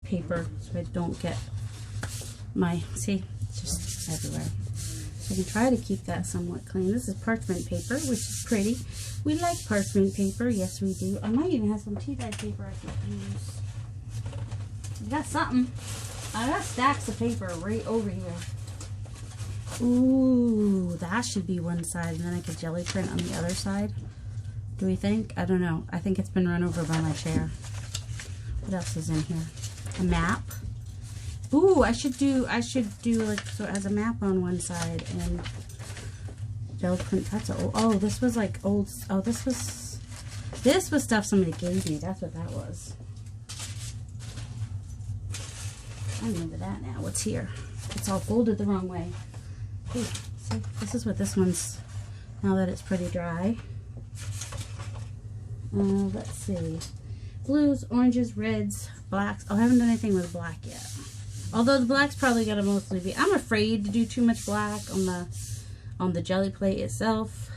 paper so I don't get my, see, it's just everywhere. So I can try to keep that somewhat clean. This is parchment paper, which is pretty. We like parchment paper. Yes, we do. I might even have some tea dye paper I could use. I got something. I got stacks of paper right over here. Ooh, that should be one side, and then I could jelly print on the other side. Do we think? I don't know. I think it's been run over by my chair. What else is in here? A map. Ooh, I should do like, so it has a map on one side and jelly print. That's old. Oh, this was like old. Oh, this was stuff somebody gave me. That's what that was. I remember that now. What's here? It's all folded the wrong way. Ooh, see, this is what this one's, now that it's pretty dry. Let's see. Blues, oranges, reds, blacks. Oh, I haven't done anything with black yet. Although the black's probably gonna mostly be, I'm afraid to do too much black on the jelly plate itself.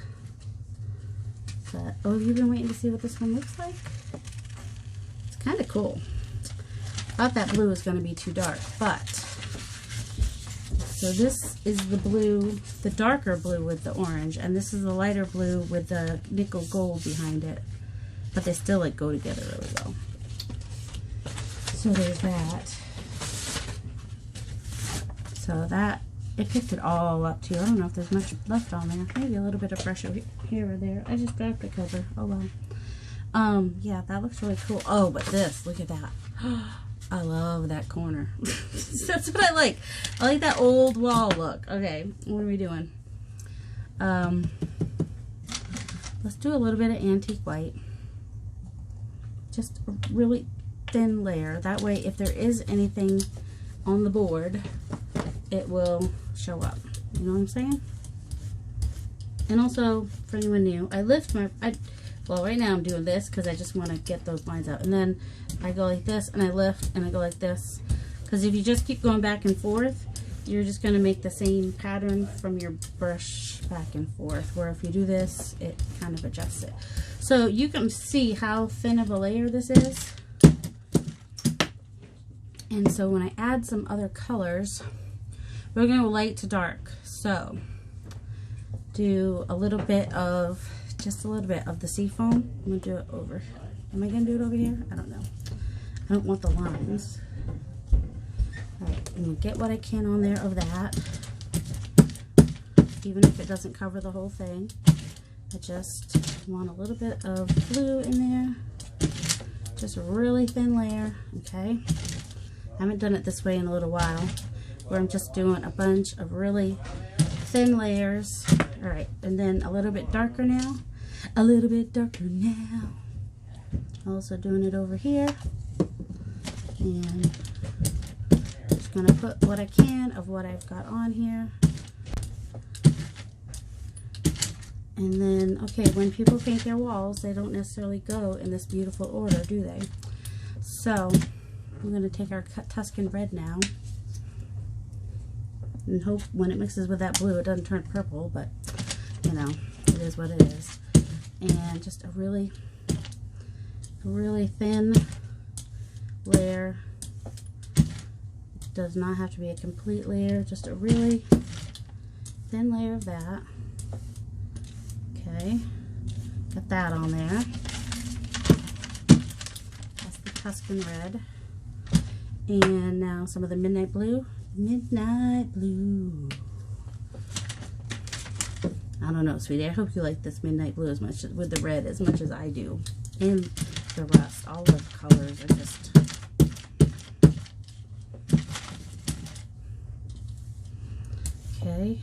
But, oh, you've been waiting to see what this one looks like? It's kind of cool. I thought that blue was gonna be too dark, but, so this is the blue, the darker blue with the orange, and this is the lighter blue with the nickel gold behind it. But they still like go together really well. So there's that. So that, it picked it all up too. I don't know if there's much left on there. Maybe a little bit of brush over here or there. I just grabbed the cover. Oh well. Yeah, that looks really cool. Oh, but this, look at that. I love that corner. That's what I like. I like that old wall look. Okay, what are we doing? Let's do a little bit of antique white. Just a really thin layer. That way, if there is anything on the board, it will show up. You know what I'm saying? And also, for anyone new, I lift my, well, right now I'm doing this because I just want to get those lines out. And then I go like this, and I lift, and I go like this. Because if you just keep going back and forth, you're just going to make the same pattern from your brush back and forth. Where if you do this, it kind of adjusts it. So you can see how thin of a layer this is. And so when I add some other colors, we're going to light to dark. So do a little bit of, just a little bit of the seafoam. I'm going to do it over. Am I going to do it over here? I don't know. I don't want the lines. Alright, I'm going to get what I can on there of that. Even if it doesn't cover the whole thing. I just want a little bit of blue in there. Just a really thin layer, okay? I haven't done it this way in a little while, where I'm just doing a bunch of really thin layers. All right, and then a little bit darker now. A little bit darker now. Also doing it over here. And just gonna put what I can of what I've got on here. And then, okay, when people paint their walls, they don't necessarily go in this beautiful order, do they? So, I'm going to take our Tuscan red now. And hope when it mixes with that blue, it doesn't turn purple, but, you know, it is what it is. And just a really thin layer. It does not have to be a complete layer, just a really thin layer of that. Okay, got that on there. That's the Tuscan red. And now some of the midnight blue. Midnight blue. I don't know, sweetie. I hope you like this midnight blue as much with the red as much as I do. And the rest. All the colors are just... Okay.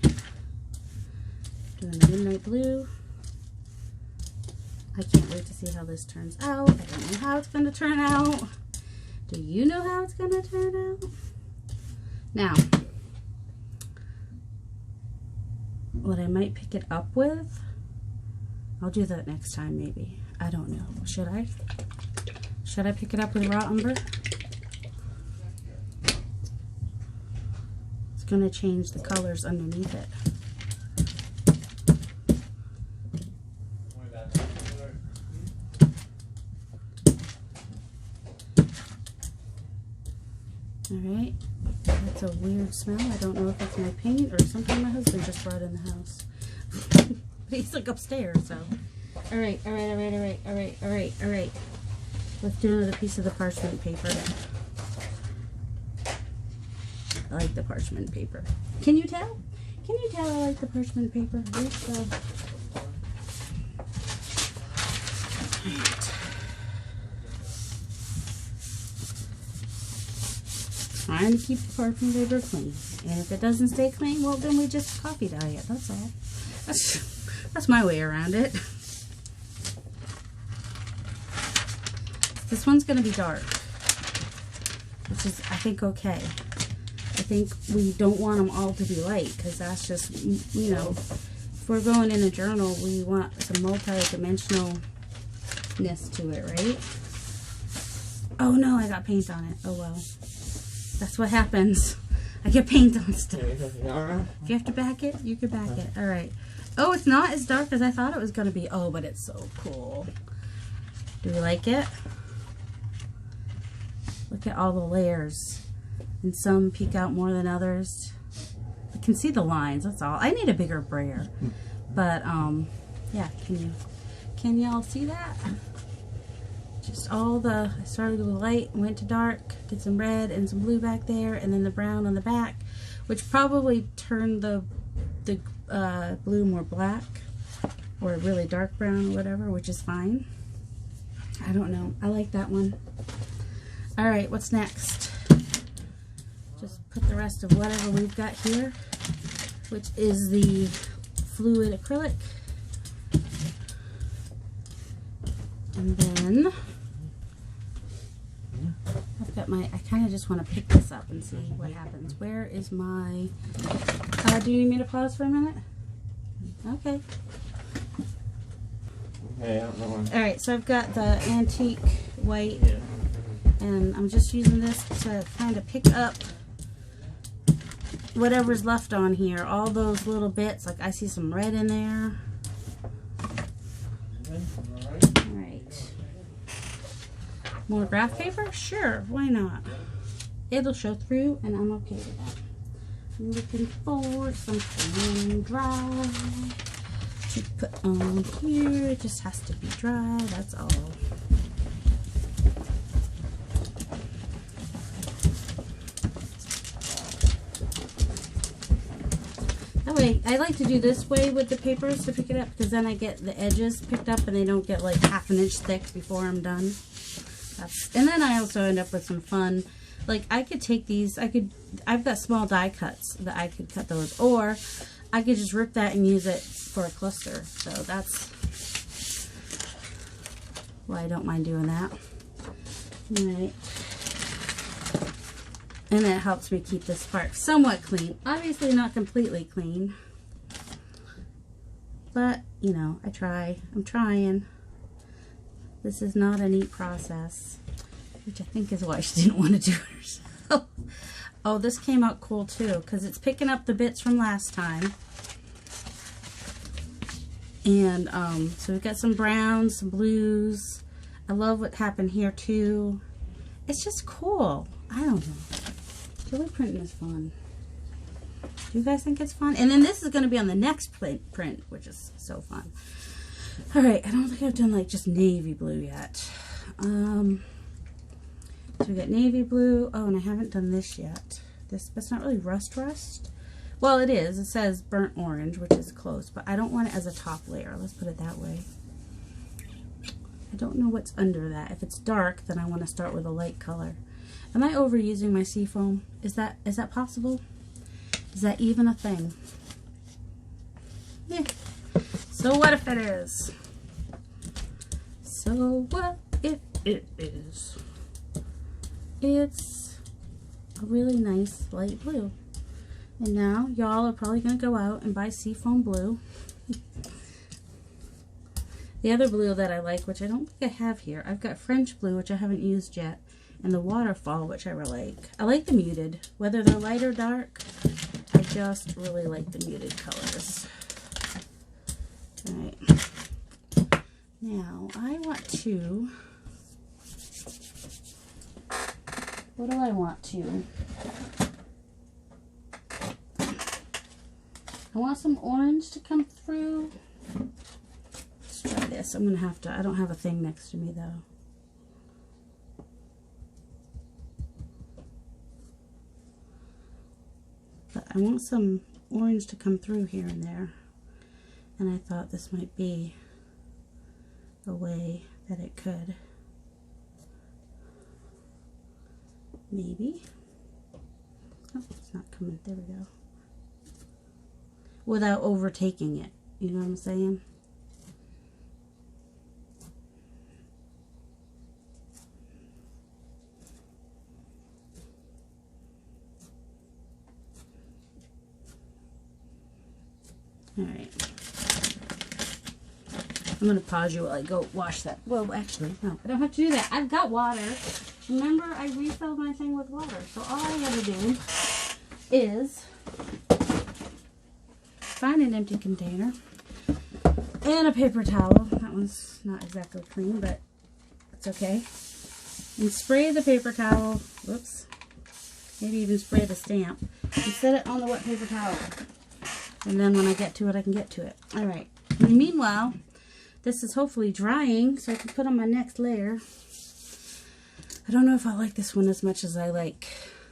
Doing the midnight blue. I can't wait to see how this turns out. I don't know how it's going to turn out. Do you know how it's going to turn out? Now, what I might pick it up with, I'll do that next time maybe. I don't know. Should I? Should I pick it up with raw umber? It's going to change the colors underneath it. Alright, that's a weird smell. I don't know if it's my paint or something my husband just brought in the house. But he's like upstairs, so. Alright. Let's do another piece of the parchment paper. I like the parchment paper. Can you tell? Can you tell I like the parchment paper? Trying to keep the parchment paper clean. And if it doesn't stay clean, well then we just coffee dye it. That's all. That's my way around it. This one's going to be dark, which is, I think, okay. I think we don't want them all to be light, because that's just, you know, if we're going in a journal, we want some multi-dimensionalness to it, right? Oh no, I got paint on it. Oh well. That's what happens. I get paint on stuff. If you have to back it, you can back it. Alright. Oh, it's not as dark as I thought it was going to be. Oh, but it's so cool. Do we like it? Look at all the layers. And some peek out more than others. I can see the lines, that's all. I need a bigger brayer. But, yeah, can y'all see that? Just all the, I started with light, went to dark, did some red and some blue back there, and then the brown on the back, which probably turned the blue more black, or really dark brown or whatever, which is fine. I don't know. I like that one. Alright, what's next? Just put the rest of whatever we've got here, which is the fluid acrylic. And then I've got my, I kind of just want to pick this up and see what happens. Where is my, do you need me to pause for a minute? Okay. Okay, I don't know. Alright, so I've got the antique white, and I'm just using this to kind of pick up whatever's left on here. All those little bits, like I see some red in there. Alright. More graph paper? Sure, why not? It'll show through, and I'm okay with that. I'm looking for something dry to put on here. It just has to be dry, that's all. That way, I like to do this way with the papers to pick it up, because then I get the edges picked up and they don't get like half an inch thick before I'm done. And then I also end up with some fun, like I could take these, I've got small die cuts that I could cut those, or I could just rip that and use it for a cluster. So that's why I don't mind doing that. Alright. And it helps me keep this part somewhat clean. Obviously not completely clean, but you know, I try. I'm trying. This is not a neat process, which I think is why she didn't want to do it herself. Oh, this came out cool too, because it's picking up the bits from last time. And so we've got some browns, some blues. I love what happened here too. It's just cool. I don't know. Geli printing is fun. Do you guys think it's fun? And then this is going to be on the next print, which is so fun. Alright, I don't think I've done like just navy blue yet. So we got navy blue. Oh, and I haven't done this yet. This, but it's not really rust. Well, it is. It says burnt orange, which is close, but I don't want it as a top layer. Let's put it that way. I don't know what's under that. If it's dark, then I want to start with a light color. Am I overusing my seafoam? Is that possible? Is that even a thing? Yeah. So what if it is? So what if it is? It's a really nice light blue. And now y'all are probably going to go out and buy seafoam blue. The other blue that I like, which I don't think I have here, I've got French blue, which I haven't used yet, and the waterfall, which I really like. I like the muted. Whether they're light or dark, I just really like the muted colors. Alright. Now, I want to What do I want to? I want some orange to come through. Let's try this. I'm going to have to, I don't have a thing next to me though. But I want some orange to come through here and there. And I thought this might be a way that it could. Maybe. Oh, it's not coming. There we go. Without overtaking it. You know what I'm saying? Alright. I'm going to pause you while I go wash that. Well, actually, no. I don't have to do that. I've got water. Remember, I refilled my thing with water. So all I got to do is find an empty container and a paper towel. That one's not exactly clean, but it's okay. And spray the paper towel. Whoops. Maybe even spray the stamp. And set it on the wet paper towel. And then when I get to it, I can get to it. Alright. Meanwhile, this is hopefully drying, so I can put on my next layer. I don't know if I like this one as much as I like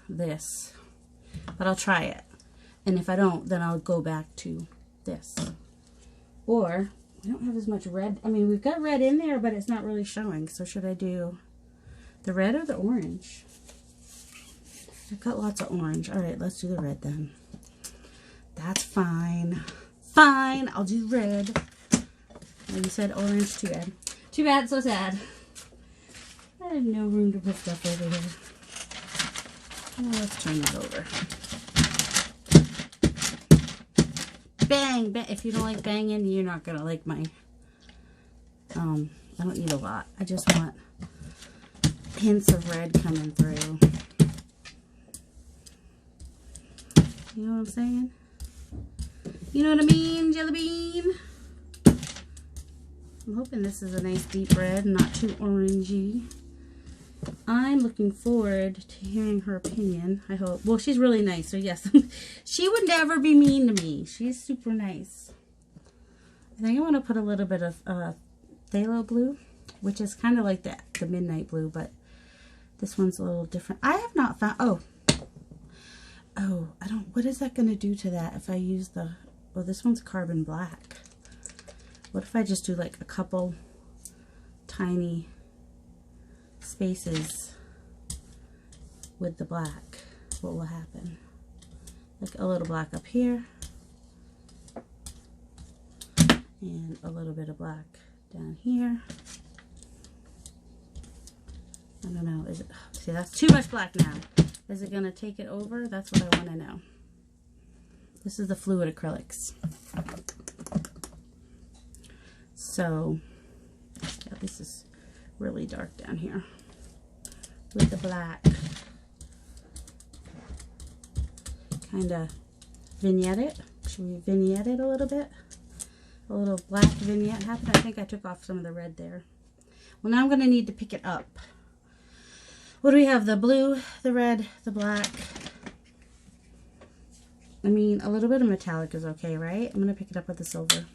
this, but I'll try it. And if I don't, then I'll go back to this. Or, I don't have as much red. I mean, we've got red in there, but it's not really showing. So should I do the red or the orange? I've got lots of orange. All right, let's do the red then. That's fine. Fine, I'll do red. Oh, you said orange, too bad. Too bad, so sad. I have no room to put stuff over here. Oh, let's turn that over. Bang, bang. If you don't like banging, you're not gonna like my, I don't need a lot. I just want hints of red coming through. You know what I'm saying? You know what I mean, Jelly Bean? I'm hoping this is a nice deep red, not too orangey. I'm looking forward to hearing her opinion. I hope. Well, she's really nice, so yes. She would never be mean to me. She's super nice. I think I want to put a little bit of phthalo blue, which is kind of like the midnight blue, but this one's a little different. I have not found... Oh, I don't... What is that going to do to that if I use the... Well, this one's carbon black. What if I just do like a couple tiny spaces with the black? What will happen? Like a little black up here and a little bit of black down here. I don't know. Is it? See, that's too much black now. Is it gonna take it over? That's what I want to know. This is the fluid acrylics. So, yeah, this is really dark down here with the black. Kind of vignette it. Should we vignette it a little bit? A little black vignette happened. I think I took off some of the red there. Well, now I'm going to need to pick it up. What do we have? The blue, the red, the black. I mean, a little bit of metallic is okay, right? I'm going to pick it up with the silver.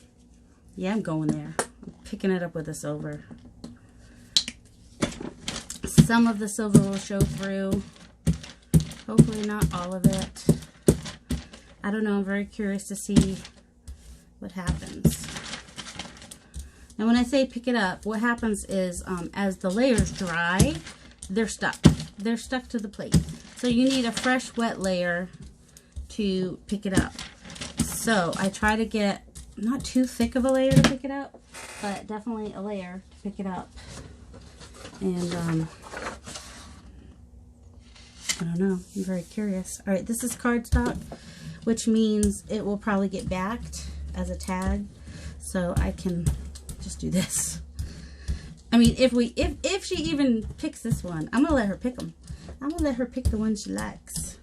Yeah, I'm going there. I'm picking it up with the silver. Some of the silver will show through. Hopefully not all of it. I don't know. I'm very curious to see what happens. Now, when I say pick it up, what happens is as the layers dry, they're stuck. They're stuck to the plate. So you need a fresh, wet layer to pick it up. So I try to get not too thick of a layer to pick it up, but definitely a layer to pick it up. And I don't know. I'm very curious. All right, this is cardstock, which means it will probably get backed as a tag. So I can just do this. I mean, if she even picks this one, I'm gonna let her pick them. I'm gonna let her pick the one she likes.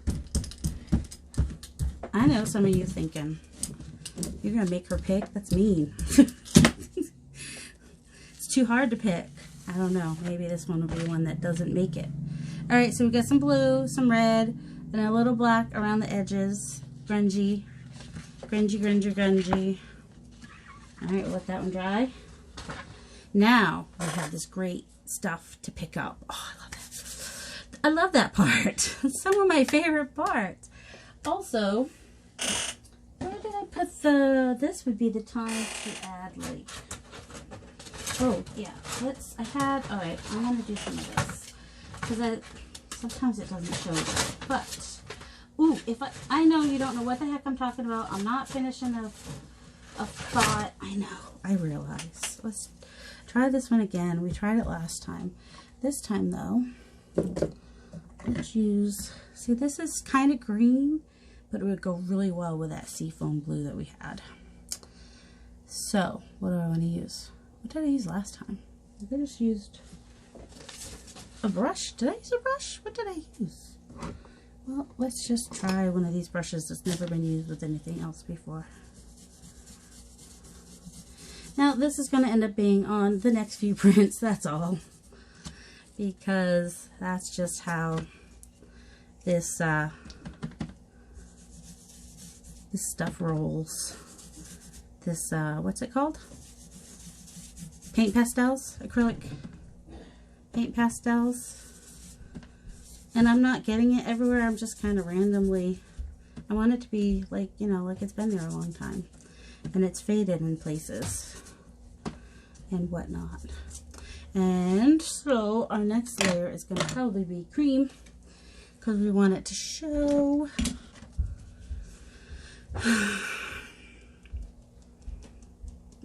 I know some of you thinking, you're gonna make her pick? That's mean. It's too hard to pick. I don't know. Maybe this one will be one that doesn't make it. Alright, so we got some blue, some red, and a little black around the edges. Grungy. Grungy, grungy, grungy. Alright, we'll let that one dry. Now, we have this great stuff to pick up. Oh, I love that. I love that part. It's some of my favorite parts. Also, where did I put this would be the time to add, like, oh, yeah, alright, I'm going to do some of this. Because sometimes it doesn't show good. But, ooh, I know you don't know what the heck I'm talking about. I'm not finishing a thought. I know, I realize. Let's try this one again. We tried it last time. This time, though, let's use, see, this is kind of green, but it would go really well with that seafoam blue that we had. So, what do I want to use? What did I use last time? I just used a brush. Did I use a brush? What did I use? Well, let's just try one of these brushes that's never been used with anything else before. Now, this is going to end up being on the next few prints, that's all. Because that's just how this stuff rolls. This, what's it called? Paint pastels, acrylic paint pastels. And I'm not getting it everywhere, I'm just kind of randomly, I want it to be like, you know, like it's been there a long time. And it's faded in places and whatnot. And so our next layer is going to probably be cream because we want it to show.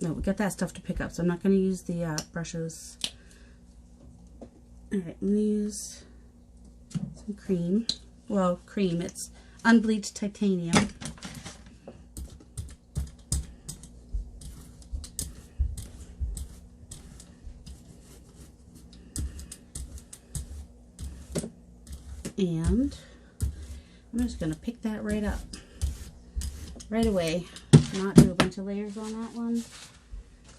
No, we got that stuff to pick up, so I'm not going to use the brushes. Alright, I'm going to use some cream. Well, cream, it's unbleached titanium. And I'm just going to pick that right up, right away. Not do a bunch of layers on that one.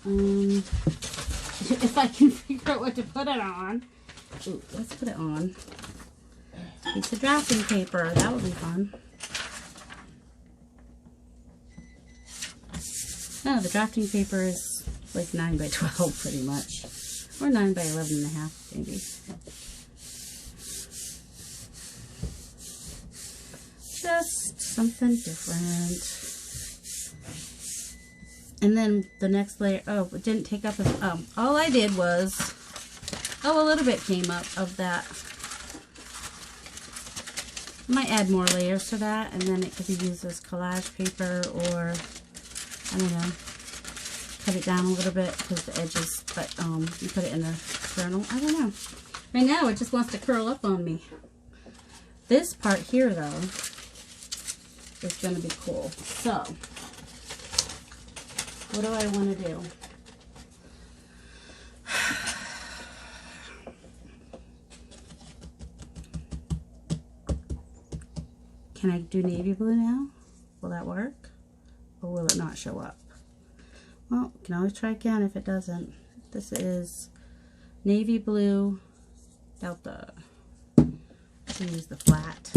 If I can figure out what to put it on. Ooh, let's put it on a piece of drafting paper. That would be fun. No, the drafting paper is like 9 by 12 pretty much. Or 9 by 11 and a half maybe. Just something different. And then the next layer, oh, it didn't take up as, all I did was, a little bit came up of that. Might add more layers to that, and then it could be used as collage paper, or, I don't know, cut it down a little bit because the edges, but you put it in the journal. I don't know. Right now, it just wants to curl up on me. This part here, though, is going to be cool. So, what do I want to do? Can I do navy blue now? Will that work? Or will it not show up? Well, you can always try again if it doesn't. This is navy blue Delta. Let's use the flat.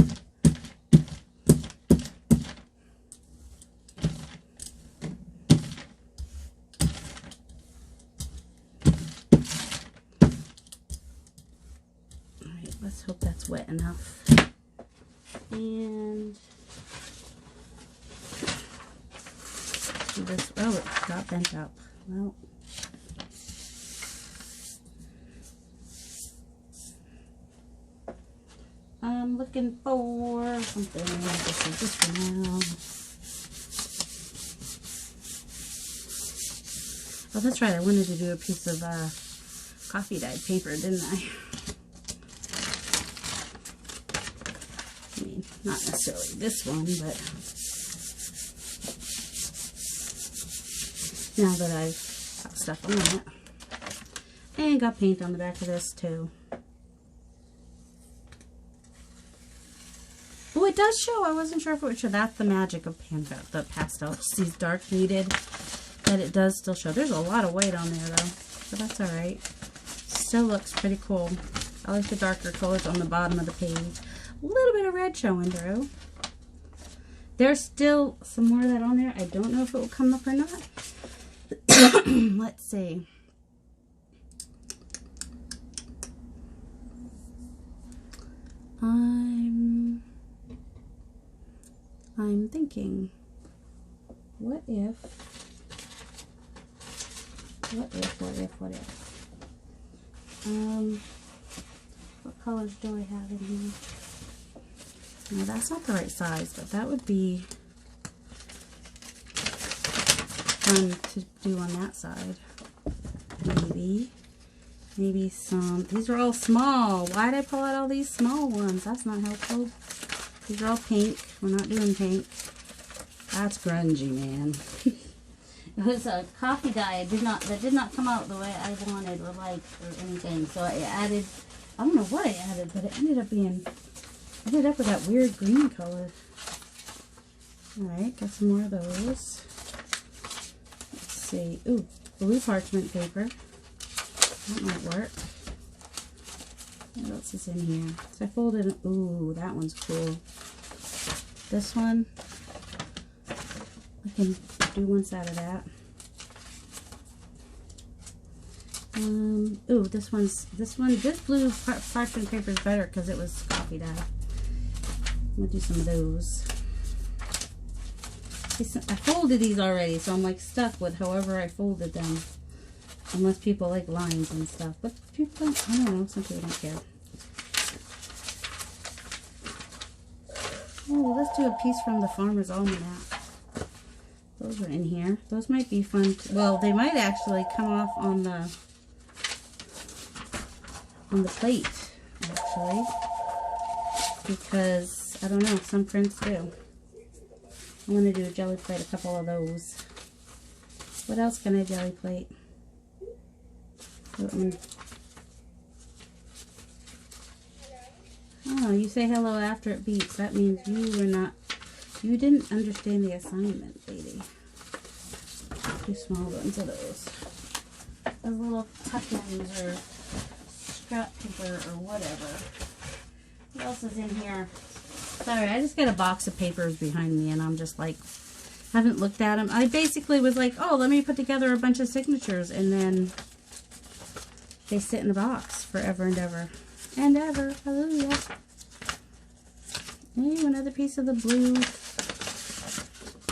Alright, let's hope that's wet enough. And do this. Oh, it got bent up. Well, I'm looking for something. This is just for now. Oh, that's right. I wanted to do a piece of coffee dyed paper, didn't I? I mean, not necessarily this one, but now that I've got stuff on it. And got paint on the back of this too. Oh, it does show. I wasn't sure if it would show. That's the magic of the pastel. It's these dark muted, that it does still show. There's a lot of white on there though, so that's alright. Still looks pretty cool. I like the darker colors on the bottom of the page. A little bit of red showing through. There's still some more of that on there. I don't know if it will come up or not. Let's see. I'm thinking, what if? What colors do I have in here? No, that's not the right size, but that would be fun to do on that side. Maybe some, these are all small. Why did I pull out all these small ones? That's not helpful. These are all pink. We're not doing pink. That's grungy, man. It was a coffee dye. That did not come out the way I wanted or liked or anything. So I added, I don't know what I added, but it ended up with that weird green color. Alright, got some more of those. Let's see. Ooh, blue parchment paper. That might work. What else is in here? So I folded, ooh, that one's cool. This one, I can do one side of that. Ooh, this blue parchment paper is better because it was coffee dye. I'm gonna do some of those. I folded these already, so I'm like stuck with however I folded them. Unless people like lines and stuff. But people don't, I don't know, some people don't care. Oh, let's do a piece from the Farmer's Almanac. Those are in here. Those might be fun. Well, they might actually come off on the plate, actually. Because, I don't know, some prints do. I want to do a jelly plate, a couple of those. What else can I jelly plate? Oh, you say hello after it beeps. That means you didn't understand the assignment, lady. Two small ones of those. Those little tuck-ins or scrap paper or whatever. What else is in here? Sorry, I just got a box of papers behind me and I'm just like, haven't looked at them. I basically was like, oh, let me put together a bunch of signatures, and then they sit in the box forever and ever. And ever. Hallelujah. Hey, another piece of the blue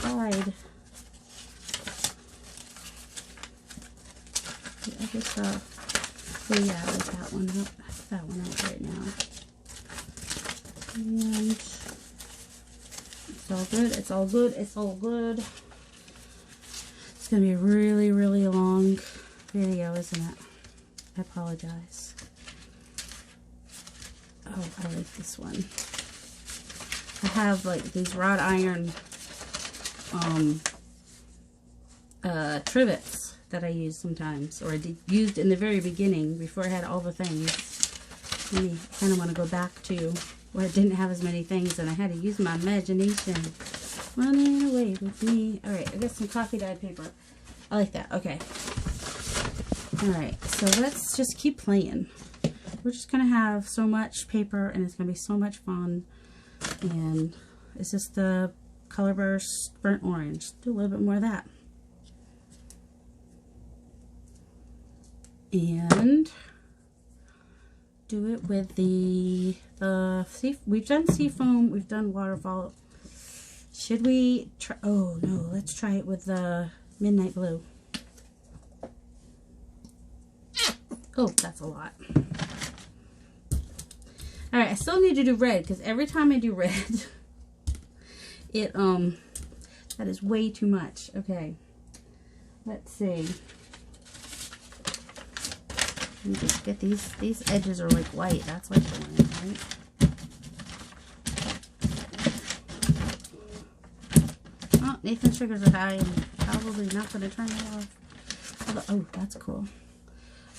side. I just saw. Oh yeah, I like that one. I'll put that one out right now. And it's all good. It's all good. It's all good. It's gonna be a really, really long video, isn't it? I apologize. Oh, I like this one. I have like these wrought iron trivets that I use sometimes, or I used in the very beginning before I had all the things. I kind of want to go back to where I didn't have as many things and I had to use my imagination. Running away with me. Alright, I got some coffee dyed paper. I like that. Okay. Alright, so let's just keep playing. We're just going to have so much paper and it's going to be so much fun. And it's just the Color Burst Burnt Orange. Do a little bit more of that. And do it with the we've done Seafoam, we've done Waterfall. Should we try, oh no, let's try it with the Midnight Blue. Oh, that's a lot. Alright, I still need to do red, because every time I do red, it, that is way too much. Okay. Let's see. Let me just get these edges are like white. That's like the one, right? Oh, Nathan's triggers are high and probably not going to turn it off. Although, oh, that's cool.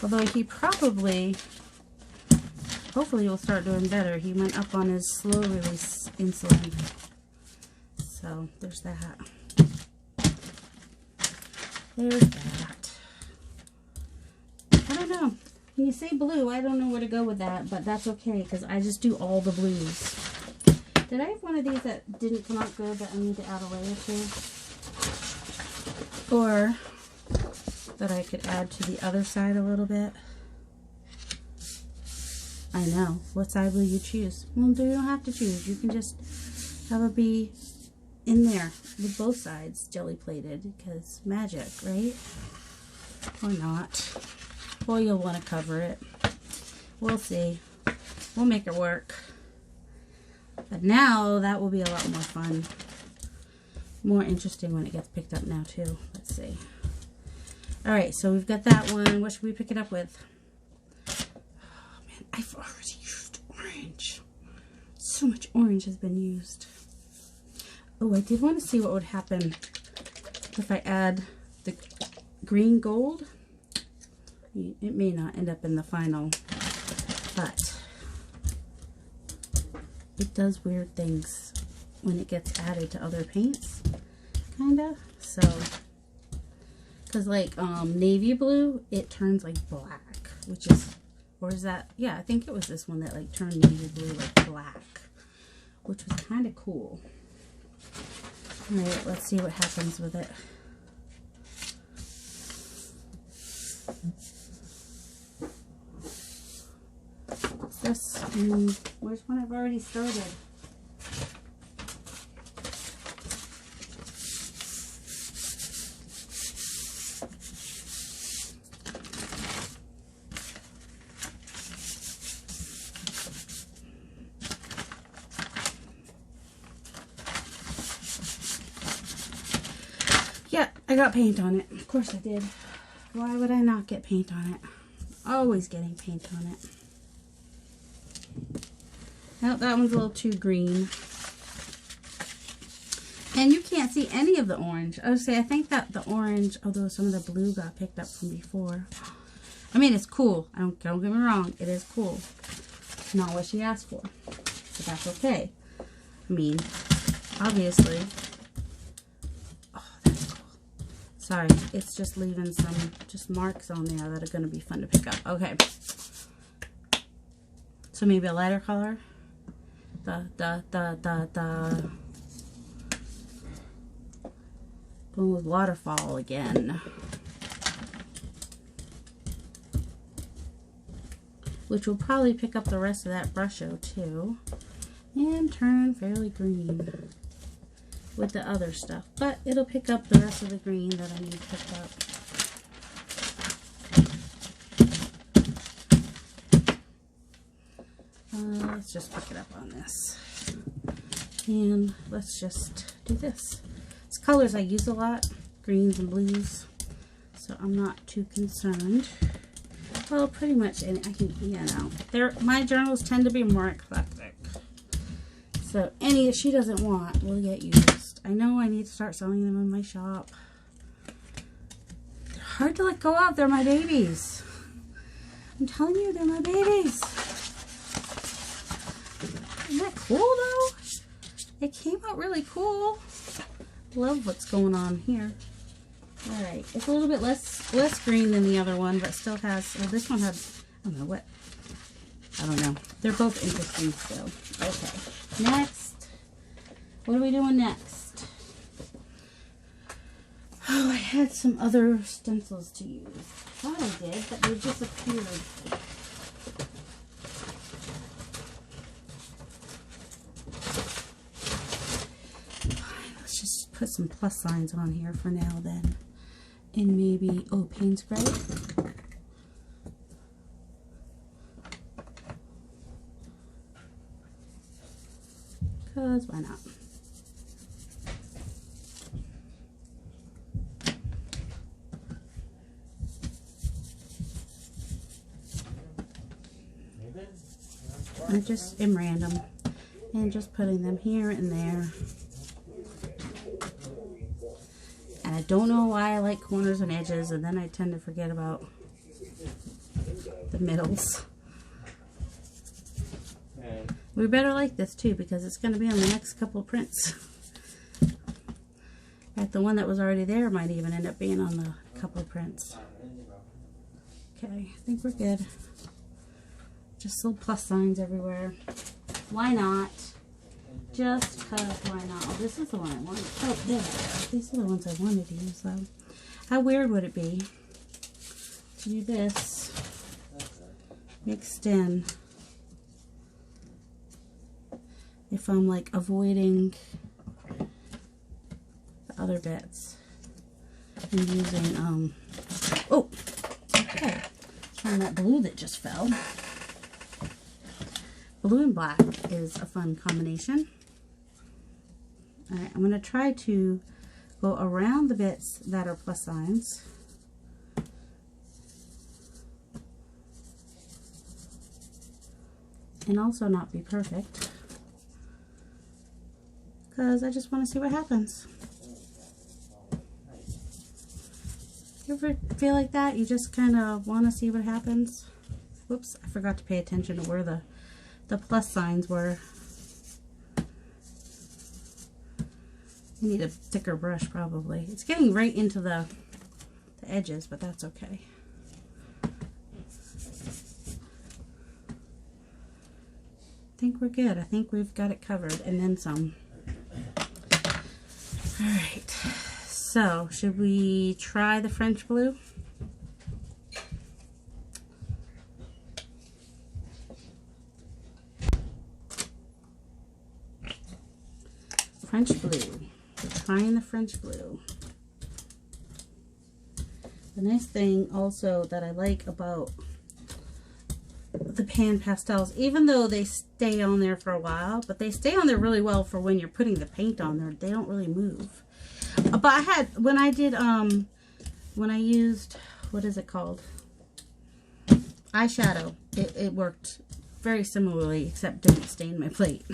Although he probably, hopefully he'll start doing better. He went up on his slow release insulin. So, there's that. There's that. I don't know. When you say blue, I don't know where to go with that, but that's okay because I just do all the blues. Did I have one of these that didn't come out good that I need to add a layer to? Or that I could add to the other side a little bit? I know. What side will you choose? Well, you don't have to choose. You can just have it be in there with both sides jelly plated because magic, right? Or not. Well, you'll want to cover it. We'll see. We'll make it work. But now that will be a lot more fun. More interesting when it gets picked up now too. Let's see. Alright, so we've got that one. What should we pick it up with? Oh man, I've already used orange. So much orange has been used. Oh, I did want to see what would happen if I add the green gold. It may not end up in the final, but it does weird things when it gets added to other paints, kinda. So, because like navy blue, it turns like black, which is, or is that, yeah, I think it was this one that like turned navy blue like black, which was kind of cool. All right, let's see what happens with it. This, where's one I've already started? Yeah, I got paint on it. Of course I did. Why would I not get paint on it? Always getting paint on it. Oh, that one's a little too green. And you can't see any of the orange. I would say, I think that the orange, although some of the blue got picked up from before. I mean, it's cool. Don't get me wrong. It is cool. Not what she asked for. So that's okay. I mean, obviously. Oh, that's cool. Sorry. It's just leaving some just marks on there that are going to be fun to pick up. Okay. So maybe a lighter color. Going with waterfall again. Which will probably pick up the rest of that brusho too. And turn fairly green with the other stuff. But it'll pick up the rest of the green that I need to pick up. Let's just pick it up on this. And let's just do this. It's colors I use a lot, greens and blues, so I'm not too concerned. Well, pretty much, and I can, you know, my journals tend to be more eclectic. So any that she doesn't want will get used. I know I need to start selling them in my shop. They're hard to let go of. They're my babies. I'm telling you, they're my babies. Isn't that cool though? It came out really cool. Love what's going on here. Alright, it's a little bit less green than the other one, but still has, well, this one had, I don't know what, I don't know. They're both interesting still. Okay, next. What are we doing next? Oh, I had some other stencils to use. I thought I did, but they disappeared. Put some plus signs on here for now then. And maybe, oh, Payne's Gray. Because why not? I just am random and just putting them here and there. And I don't know why I like corners and edges, and then I tend to forget about the middles. We better like this too, because it's going to be on the next couple of prints. In fact, the one that was already there might even end up being on the couple of prints. Okay, I think we're good. Just little plus signs everywhere. Why not? Just cause why not? Oh, this is the one I wanted. Oh, yeah. These are the ones I wanted to use though. How weird would it be to do this mixed in if I'm like avoiding the other bits and using oh, okay, trying that blue that just fell. Blue and black is a fun combination. Alright, I'm going to try to go around the bits that are plus signs. And also not be perfect. Because I just want to see what happens. You ever feel like that? You just kind of want to see what happens? Whoops, I forgot to pay attention to where the plus signs were. I need a thicker brush probably. It's getting right into the edges, but that's okay. I think we're good. I think we've got it covered and then some. Alright, so should we try the French blue? French blue. We're trying the French blue. The nice thing also that I like about the pan pastels, even though they stay on there for a while, but they stay on there really well for when you're putting the paint on there. They don't really move. But I had, when I used, what is it called? Eyeshadow. It worked very similarly, except didn't stain my plate.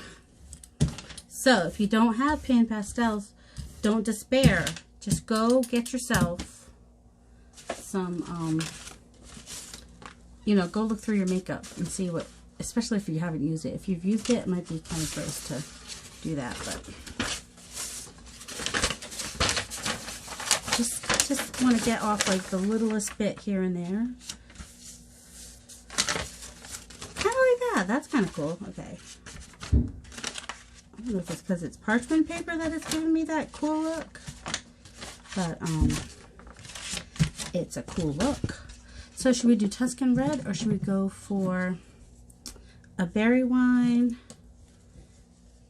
So if you don't have pan pastels, don't despair. Just go get yourself some, you know, go look through your makeup and see what, especially if you haven't used it. If you've used it, it might be kind of gross to do that, but just want to get off like the littlest bit here and there. Kind of like that. That's kind of cool. Okay. I don't know if it's because it's parchment paper that it's giving me that cool look, but it's a cool look. So should we do Tuscan red or should we go for a berry wine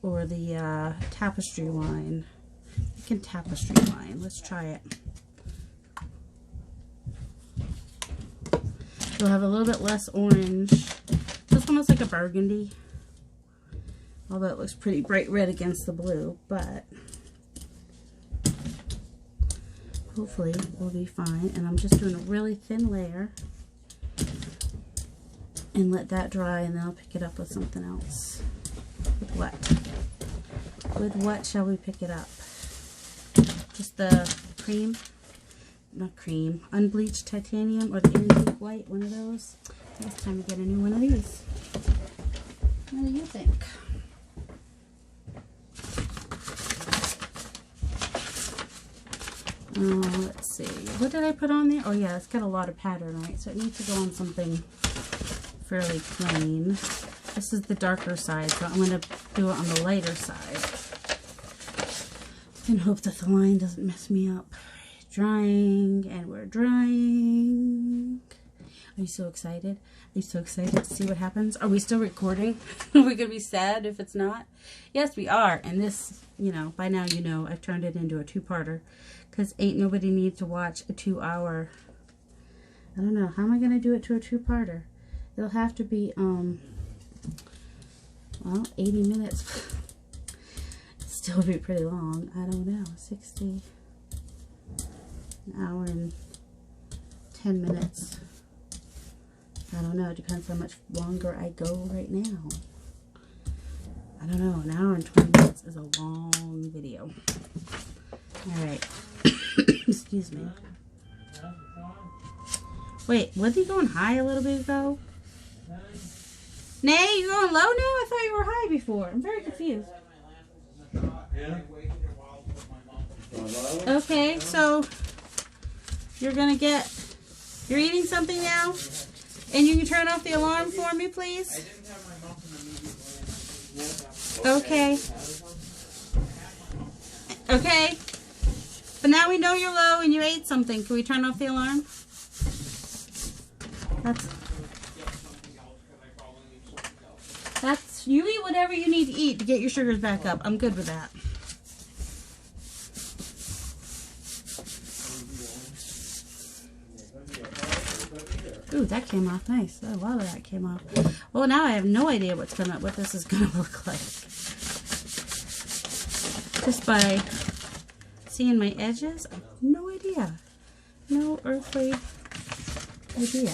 or the tapestry wine? We can tapestry wine. Let's try it. It'll have a little bit less orange. This one looks like a burgundy. Although it looks pretty bright red against the blue, but hopefully we'll be fine. And I'm just doing a really thin layer and let that dry, and then I'll pick it up with something else. With what? With what shall we pick it up? Just the cream? Not cream. Unbleached titanium or the antique white, one of those. It's time to get a new one of these. What do you think? Let's see. What did I put on there? Oh yeah, it's got a lot of pattern, right? So it needs to go on something fairly plain. This is the darker side, so I'm going to do it on the lighter side. And hope that the line doesn't mess me up. Drying, and we're drying. Are you so excited? Are you so excited to see what happens? Are we still recording? Are we going to be sad if it's not? Yes, we are. And this, you know, by now you know I've turned it into a two-parter. Because ain't nobody needs to watch a 2-hour. I don't know. How am I going to do it to a two-parter? It'll have to be, well, 80 minutes. Still be pretty long. I don't know. 60, an hour and 10 minutes. I don't know. It depends how much longer I go right now. I don't know. An hour and 20 minutes is a long video. Alright. Excuse me. Wait, was he going high a little bit ago? Nay, you going low now? I thought you were high before. I'm very confused. Okay, so you're gonna get You're eating something now? And you can turn off the alarm for me, please? I didn't have my muffin immediately. Okay. Okay. But now we know you're low and you ate something. Can we turn off the alarm? That's, you eat whatever you need to eat to get your sugars back up. I'm good with that. Ooh, that came off nice. A lot of that came off. Well, now I have no idea what this is gonna look like. Just by seeing my edges, I have no idea. No earthly idea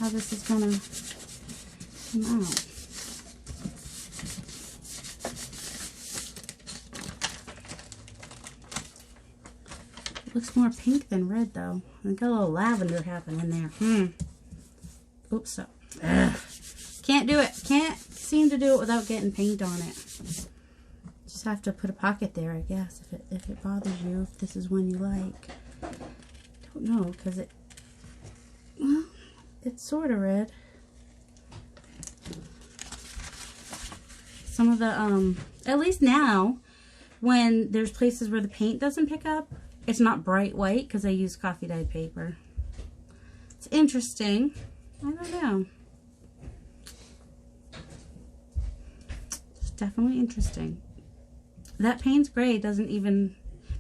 how this is gonna come out. It looks more pink than red though. I got a little lavender happening there. Oops, so. Ugh. Can't do it. Can't seem to do it without getting paint on it. Just have to put a pocket there, I guess, if it bothers you, if this is one you like. Don't know, because well, it's sort of red. Some of the, at least now, when there's places where the paint doesn't pick up, it's not bright white because I use coffee dyed paper. It's interesting. I don't know. It's definitely interesting. That paint's gray doesn't even,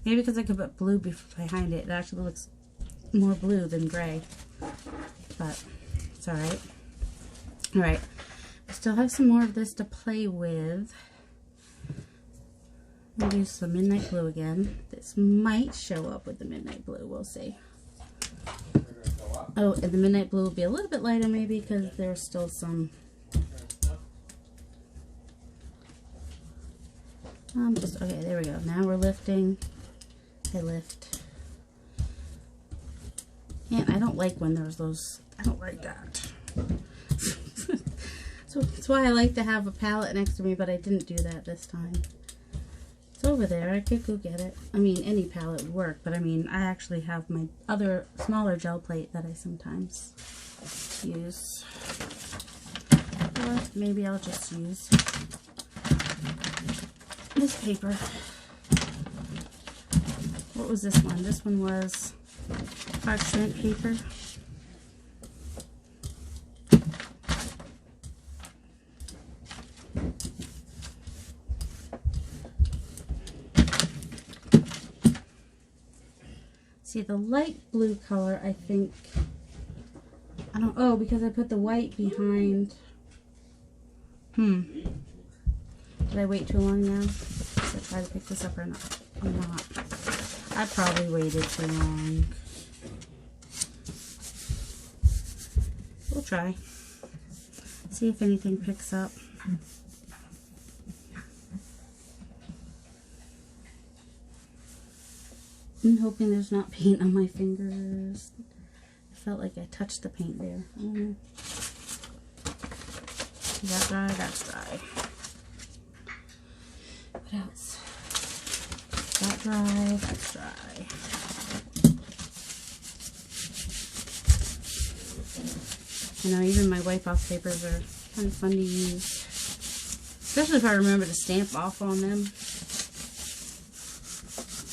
maybe because I could put blue behind it. It actually looks more blue than gray. But it's alright. Alright. I still have some more of this to play with. I'm going to use some midnight blue again. This might show up with the midnight blue. We'll see. Oh, and the midnight blue will be a little bit lighter maybe because there's still some. Okay, there we go. Now we're lifting. I lift. And I don't like when there's those, I don't like that. So that's why I like to have a palette next to me, but I didn't do that this time. It's over there. I could go get it. I mean, any palette would work, but I mean, I actually have my other smaller gel plate that I sometimes use. Or maybe I'll just use this paper. What was this one? This one was parchment paper. See, the light blue color, I think, oh, because I put the white behind. Did I wait too long now? Should I try to pick this up or not? I'm not. I probably waited too long. We'll try. See if anything picks up. I'm hoping there's not paint on my fingers. I felt like I touched the paint there. I don't know. Is that dry? That's dry. What else? That dry? That's dry. You know, even my wipe off papers are kind of fun to use. Especially if I remember to stamp off on them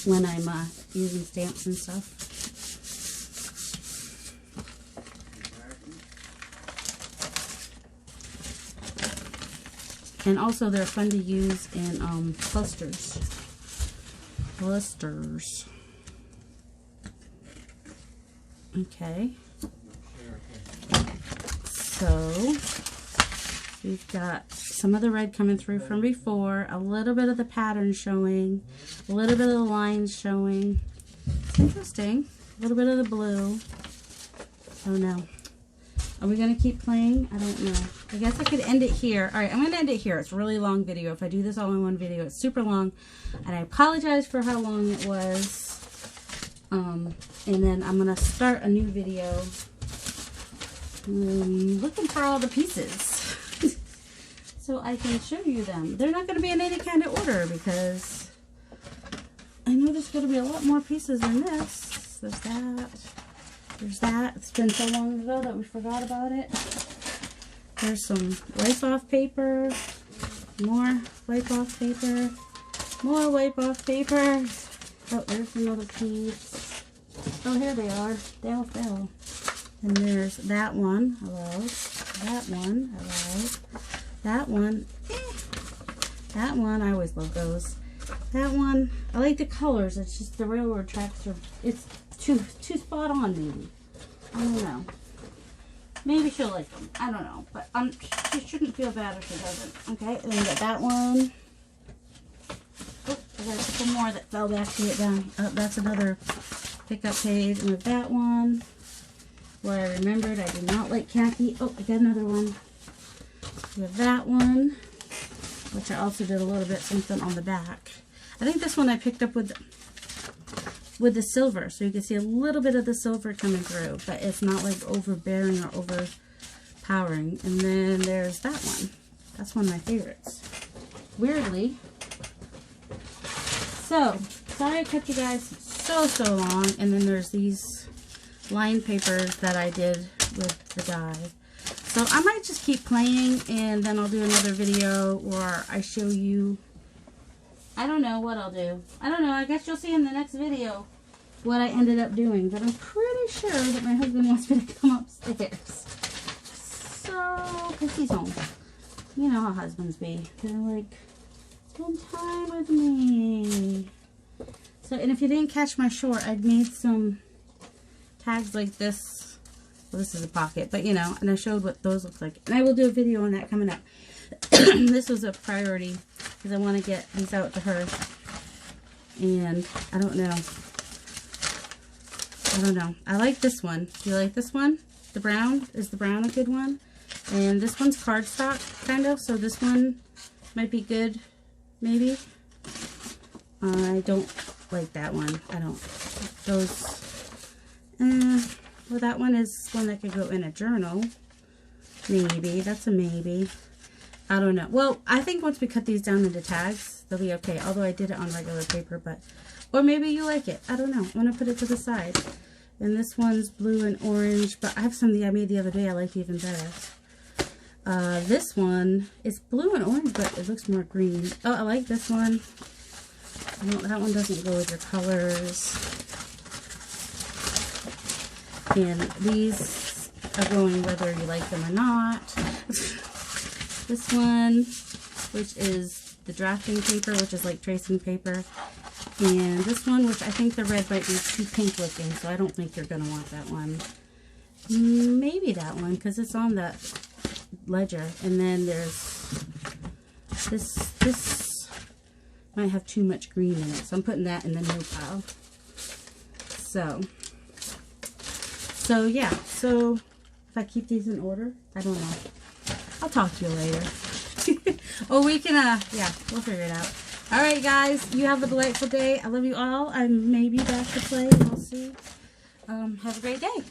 when I'm using stamps and stuff. And also they're fun to use in clusters. Okay. So we've got some of the red coming through from before, a little bit of the pattern showing, a little bit of the lines showing. It's interesting. A little bit of the blue. Oh no. Are we going to keep playing? I don't know. I guess I could end it here. Alright, I'm going to end it here. It's a really long video. If I do this all in one video, it's super long. And I apologize for how long it was. And then I'm going to start a new video. Looking for all the pieces. So I can show you them. They're not going to be in any kind of order because I know there's going to be a lot more pieces than this. There's that. There's that. It's been so long ago that we forgot about it. There's some wipe-off paper. More wipe-off paper. More wipe-off paper. Oh, there's another piece. Oh, here they are. They all fell. And there's that one. Hello. That one. Hello. That one. That one. I always love those. That one. I like the colors. It's just the railroad tracks are... It's too spot on, maybe. I don't know. Maybe she'll like them. I don't know. But she shouldn't feel bad if she doesn't. Okay, and then we got that one. Oh, I got a couple more that fell back to get down. Oh, that's another pickup page. And with that one, where I remembered I did not like khaki. Oh, I got another one. With that one, which I also did a little bit something on the back. I think this one I picked up with the silver, so you can see a little bit of the silver coming through, but it's not like overbearing or overpowering. And then there's that one. That's one of my favorites, weirdly. So sorry I kept you guys so long. And then there's these line papers that I did with the dye. So I might just keep playing, and then I'll do another video where I show you. I don't know what I'll do. I don't know. I guess you'll see in the next video what I ended up doing. But I'm pretty sure that my husband wants me to come upstairs. So, because he's home. You know how husbands be. They're like, spend time with me. So, and if you didn't catch my short, I'd made some tags like this. Well, this is a pocket, but you know, and I showed what those look like. And I will do a video on that coming up. This was a priority because I want to get these out to her. And I don't know. I like this one. Do you like this one? The brown? Is the brown a good one? And this one's cardstock, kind of. So this one might be good, maybe. I don't like that one. I don't. Those. Well, that one is one that could go in a journal. Maybe. That's a maybe. I don't know. Well, I think once we cut these down into tags, they'll be okay. Although I did it on regular paper, but... Or maybe you like it. I don't know. I'm going to put it to the side. And this one's blue and orange, but I have some that I made the other day I liked even better. This one is blue and orange, but it looks more green. Oh, I like this one. No, that one doesn't go with your colors. And these are going whether you like them or not. This one, which is the drafting paper, which is like tracing paper. And this one, which I think the red might be too pink looking, so I don't think you're going to want that one. Maybe that one, because it's on the ledger. And then there's this might have too much green in it, so I'm putting that in the no pile. So yeah, so if I keep these in order, I don't know. I'll talk to you later. Oh, we can, yeah, we'll figure it out. All right, guys, you have a delightful day. I love you all. I may be back to play. We'll see. Have a great day.